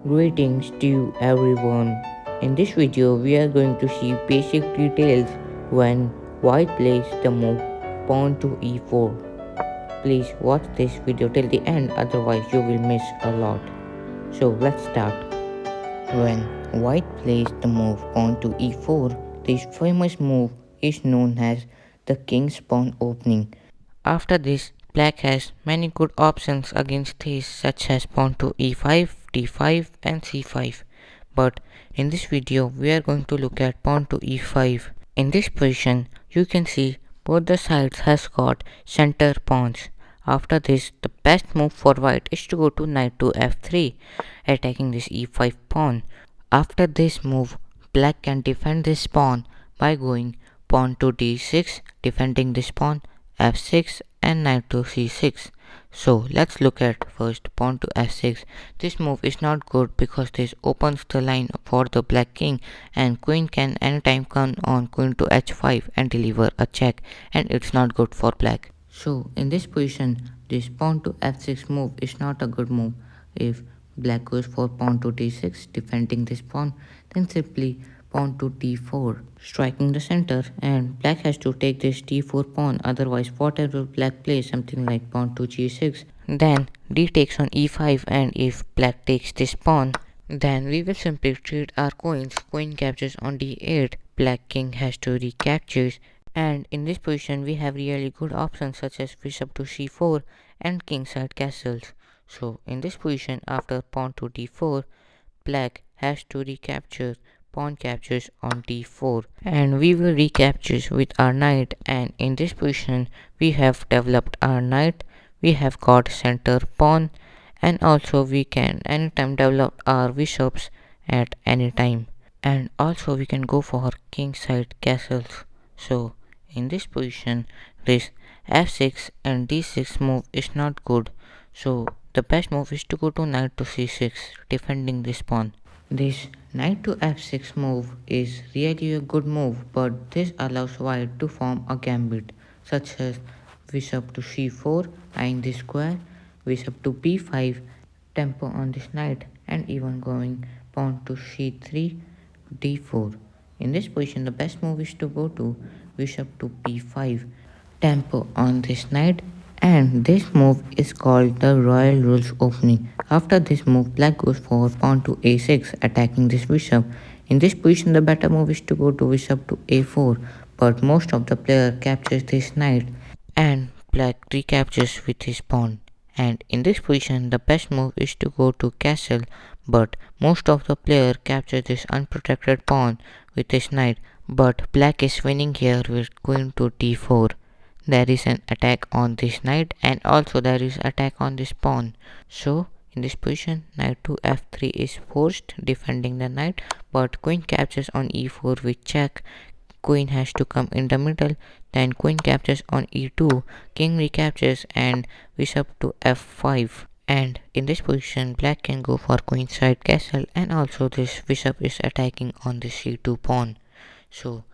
Greetings to everyone. In this video, we are going to see basic details when white plays the move pawn to e4. Please watch this video till the end, otherwise you will miss a lot. So let's start. When white plays the move pawn to e4, this famous move is known as the king's pawn opening. After this, black has many good options against this such as pawn to e5, d5 and c5. But in this video we are going to look at pawn to e5. In this position you can see both the sides has got center pawns. After this, the best move for white is to go to knight to f3, attacking this e5 pawn. After this move, black can defend this pawn by going pawn to d6, defending this pawn, f6 and knight to c6. So let's look at first pawn to f6. This move is not good because this opens the line for the black king, and queen can anytime come on queen to h5 and deliver a check, and it's not good for black. So in this position, this pawn to f6 move is not a good move. If black goes for pawn to d6, defending this pawn, then simply pawn to d4, striking the center, and black has to take this d4 pawn, otherwise whatever black plays, something like pawn to g6, then d takes on e5, and if black takes this pawn, then we will simply trade our coins. Queen captures on d8, black king has to recapture, and in this position we have really good options such as bishop to c4 and kingside castles. So in this position, after pawn to d4, black has to recapture, pawn captures on d4, and we will recapture with our knight, and in this position we have developed our knight, we have got center pawn, and also we can anytime develop our bishops at any time, and also we can go for kingside castles. So in this position, this f6 and d6 move is not good, so the best move is to go to knight to c6, defending this pawn. This knight to f6 move is really a good move, but this allows white to form a gambit such as bishop to c4, eyeing the square, bishop to b5, tempo on this knight, and even going pawn to c3, d4. In this position, the best move is to go to bishop to b5, tempo on this knight, and this move is called the royal rules opening. After this move, black goes for pawn to a6, attacking this bishop. In this position, the better move is to go to bishop to a4, but most of the player captures this knight, and black recaptures with his pawn. And in this position, the best move is to go to castle, but most of the player captures this unprotected pawn with his knight, but black is winning here with queen to d4. There is an attack on this knight, and also there is attack on this pawn. So in this position, knight to f3 is forced, defending the knight, but queen captures on e4 with check. Queen has to come in the middle, then queen captures on e2, king recaptures, and bishop to f5. And in this position, black can go for queenside castle, and also this bishop is attacking on the c2 pawn. So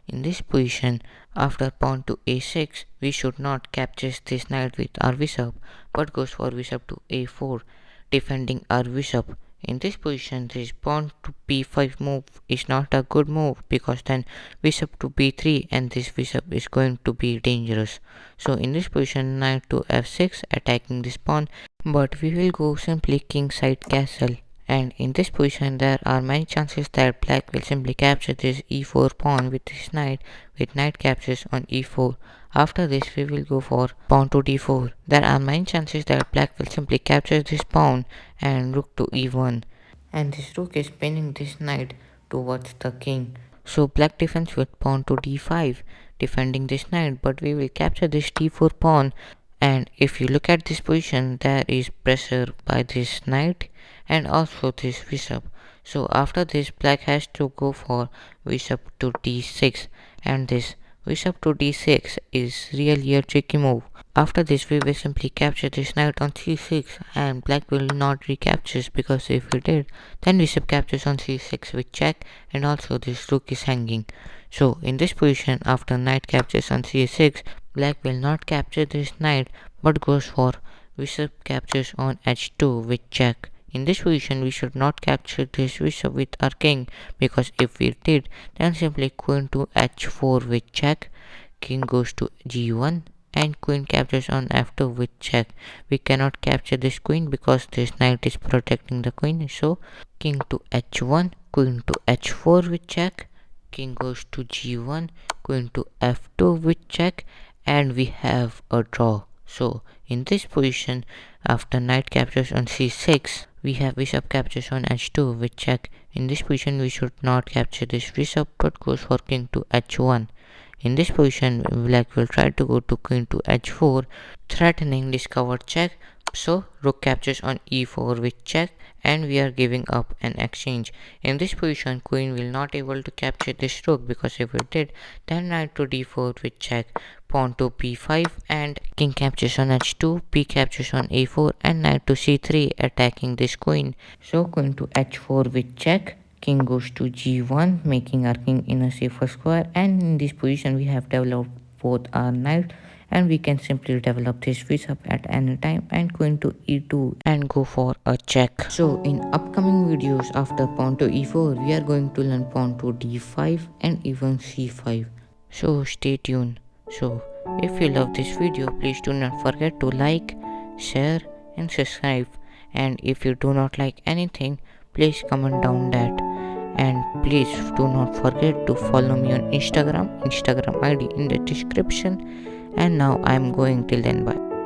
in this position, after pawn to a6, we should not capture this knight with our bishop, but goes for bishop to a4, defending our bishop. In this position, this pawn to b5 move is not a good move, because then bishop to b3 and this bishop is going to be dangerous. So in this position, knight to f6, attacking this pawn, but we will go simply kingside castle. And in this position, there are many chances that black will simply capture this e4 pawn with his knight, with knight captures on e4. After this, we will go for pawn to d4. There are many chances that black will simply capture this pawn and rook to e1. And this rook is pinning this knight towards the king. So black defends with pawn to d5, defending this knight, but we will capture this d4 pawn. And if you look at this position, there is pressure by this knight and also this bishop. So after this, black has to go for bishop to d6, and this bishop to d6 is really a tricky move. After this, we will simply capture this knight on c6, and black will not recapture, because if we did, then bishop captures on c6 with check, and also this rook is hanging. So in this position, after knight captures on c6, black will not capture this knight, but goes for bishop captures on h2 with check. in this position we should not capture this bishop with our king, because if we did, then simply queen to h4 with check, king goes to g1, and queen captures on f2 with check. We cannot capture this queen because this knight is protecting the queen, so king to h1, queen to h4 with check, king goes to g1, queen to f2 with check, and we have a draw. So in this position, after knight captures on c6, we have bishop captures on h2 with check. In this position we should not capture this bishop but goes for king to h1. In this position, black will try to go to queen to h4, threatening discovered check. So rook captures on e4 with check, and we are giving up an exchange. In this position, queen will not able to capture this rook, because if it did, then knight to d4 with check, pawn to p5, and king captures on h2, p captures on a4, and knight to c3 attacking this queen. So queen to h4 with check, king goes to g1, making our king in a safer square, and in this position we have developed both our knight, and we can simply develop this bishop at any time, and queen to e2 and go for a check. So in upcoming videos after pawn to e4, we are going to learn pawn to d5 and even c5. So stay tuned. So if you love this video, please do not forget to like, share and subscribe, and if you do not like anything, please comment down that, and please do not forget to follow me on Instagram id in the description. And now I am going till then, bye.